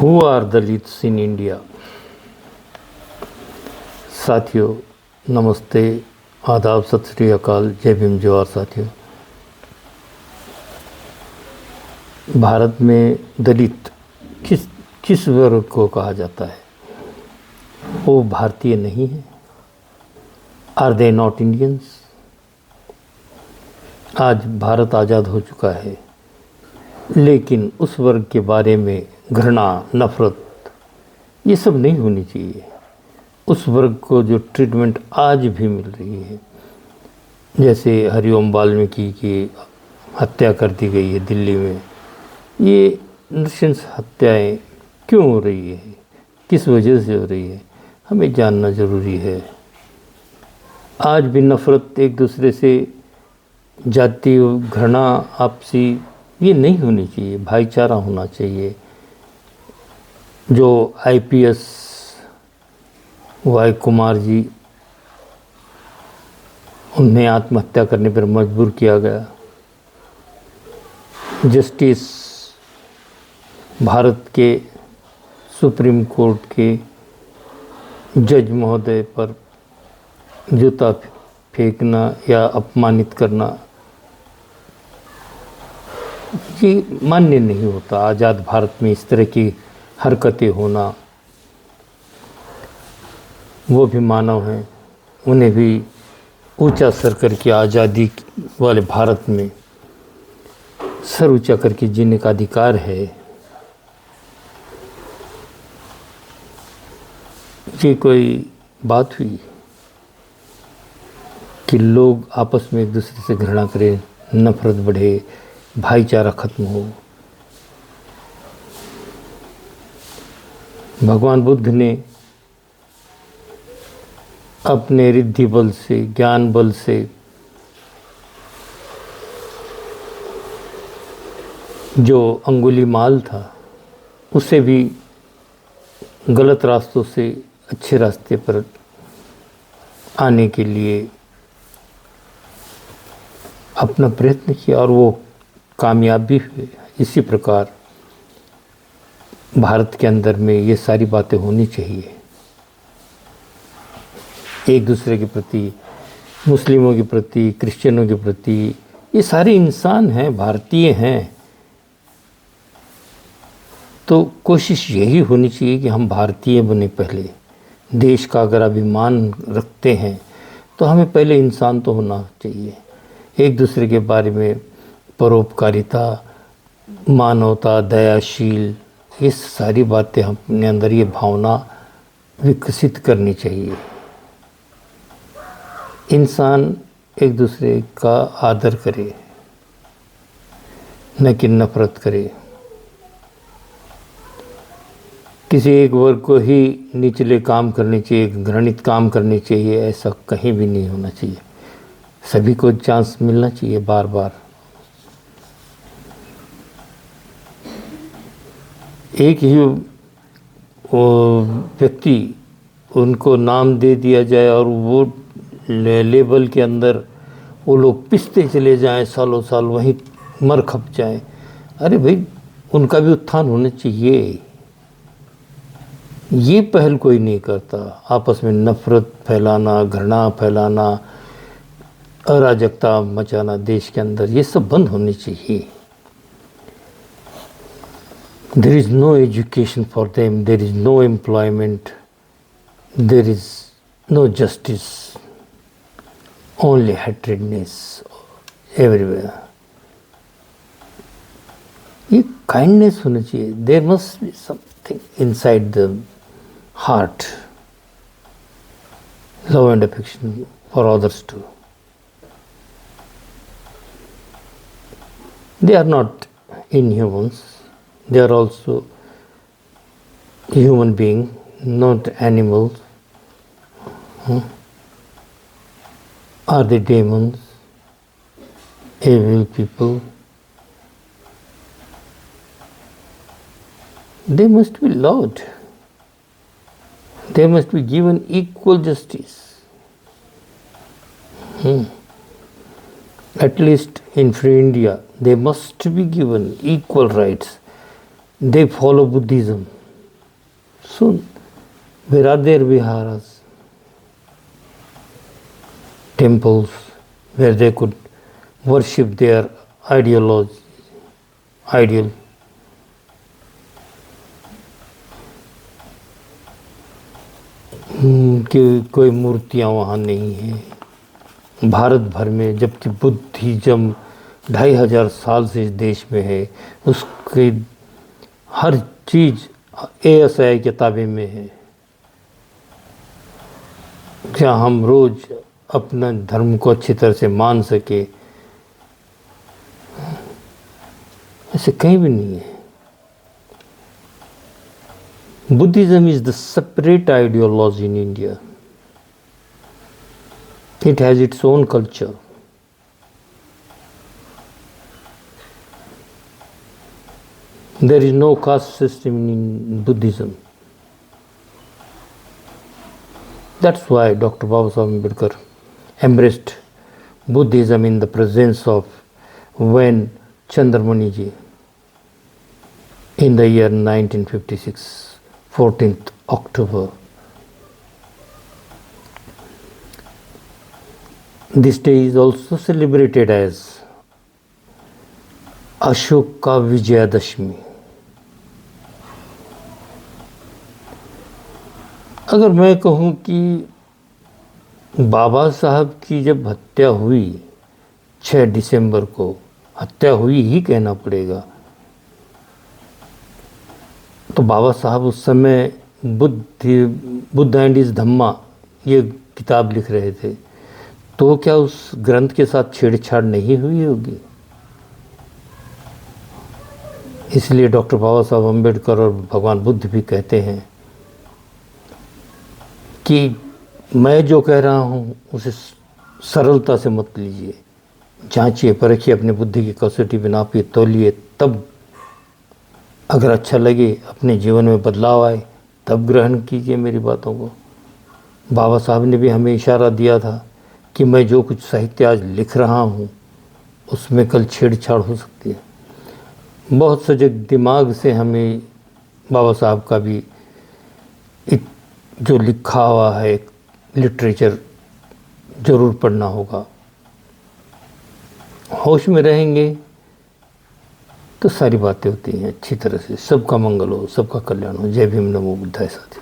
Who are Dalits in India. साथियों नमस्ते, आदाब, सत श्री अकाल, जय भीम, जोहार। साथियों, भारत में दलित किस किस वर्ग को कहा जाता है? वो भारतीय नहीं है। Are they not Indians? आज भारत आज़ाद हो चुका है, लेकिन उस वर्ग के बारे में घृणा, नफरत ये सब नहीं होनी चाहिए। उस वर्ग को जो ट्रीटमेंट आज भी मिल रही है, जैसे हरिओम वाल्मीकि की हत्या कर दी गई है दिल्ली में, ये नृशंस हत्याएं क्यों हो रही है, किस वजह से हो रही है, हमें जानना ज़रूरी है। आज भी नफ़रत, एक दूसरे से जाति घृणा, आपसी, ये नहीं होनी चाहिए। भाईचारा होना चाहिए। जो आईपीएस वाई कुमार जी, उन्हें आत्महत्या करने पर मजबूर किया गया। जस्टिस भारत के सुप्रीम कोर्ट के जज महोदय पर जूता फेंकना या अपमानित करना, ये मान्य नहीं होता। आज़ाद भारत में इस तरह की हरकतें होना, वो भी मानव हैं, उन्हें भी ऊंचा सर करके आज़ादी वाले भारत में सर ऊंचा करके जीने का अधिकार है। ये कोई बात हुई कि लोग आपस में एक दूसरे से घृणा करें, नफरत बढ़े, भाईचारा खत्म हो। भगवान बुद्ध ने अपने रिद्धि बल से, ज्ञान बल से जो अंगुलीमाल था, उसे भी गलत रास्तों से अच्छे रास्ते पर आने के लिए अपना प्रयत्न किया और वो कामयाब भी हुए। इसी प्रकार भारत के अंदर में ये सारी बातें होनी चाहिए। एक दूसरे के प्रति, मुस्लिमों के प्रति, क्रिश्चियनों के प्रति, ये सारे इंसान हैं, भारतीय हैं। तो कोशिश यही होनी चाहिए कि हम भारतीय बने। पहले देश का अगर अभिमान रखते हैं तो हमें पहले इंसान तो होना चाहिए। एक दूसरे के बारे में परोपकारिता, मानवता, दयाशील, ये सारी बातें अपने अंदर, ये भावना विकसित करनी चाहिए। इंसान एक दूसरे का आदर करे, न कि नफरत करे। किसी एक वर्ग को ही निचले काम करने चाहिए, घृणित काम करने चाहिए, ऐसा कहीं भी नहीं होना चाहिए। सभी को चांस मिलना चाहिए बार बार। एक ही व्यक्ति, उनको नाम दे दिया जाए और वो लेबल के अंदर वो लोग पिसते चले जाएं, सालों साल वहीं मर खप जाएं। अरे भाई, उनका भी उत्थान होना चाहिए। ये पहल कोई नहीं करता। आपस में नफरत फैलाना, घृणा फैलाना, अराजकता मचाना देश के अंदर, ये सब बंद होनी चाहिए। There is no education for them, there is no employment, there is no justice, only hatredness everywhere. ये kindness होना चाहिए। There must be something inside the heart, love and affection for others too. They are not inhumans. They are also human beings, not animals. Are they demons, evil people? They must be loved. They must be given equal justice. At least in free India, they must be given equal rights. They follow Buddhism. So where are their viharas, temples where they could worship their ideal? कि कोई मूर्तियाँ वहाँ नहीं हैं भारत भर में, जबकि Buddhism 2500 साल से इस देश में है। उसकी हर चीज़ ASI किताबें में है। क्या हम रोज़ अपना धर्म को अच्छी तरह से मान सके? ऐसे कहीं भी नहीं है। Buddhism is the separate ideology in India. It has its own culture. There is no caste system in Buddhism. That's why Dr. Babasaheb Ambedkar embraced Buddhism in the presence of when Chandramani ji in the year 1956, 14th October. This day is also celebrated as Ashoka Vijayadashmi. अगर मैं कहूँ कि बाबा साहब की जब हत्या हुई 6 दिसंबर को, हत्या हुई ही कहना पड़ेगा, तो बाबा साहब उस समय बुद्ध एंड इज धम्मा ये किताब लिख रहे थे, तो क्या उस ग्रंथ के साथ छेड़छाड़ नहीं हुई होगी? इसलिए डॉक्टर बाबा साहब अम्बेडकर और भगवान बुद्ध भी कहते हैं कि मैं जो कह रहा हूँ उसे सरलता से मत लीजिए, जांचिए परखिए, अपनी बुद्धि की कसौटी में नापिए तौलिए, तब अगर अच्छा लगे, अपने जीवन में बदलाव आए, तब ग्रहण कीजिए मेरी बातों को। बाबा साहब ने भी हमें इशारा दिया था कि मैं जो कुछ साहित्य आज लिख रहा हूँ उसमें कल छेड़छाड़ हो सकती है। बहुत सजग दिमाग से हमें बाबा साहब का भी जो लिखा हुआ है लिटरेचर ज़रूर पढ़ना होगा। होश में रहेंगे तो सारी बातें होती हैं अच्छी तरह से। सबका मंगल हो, सबका कल्याण हो। जय भीम, नमो बुद्धाय साथी।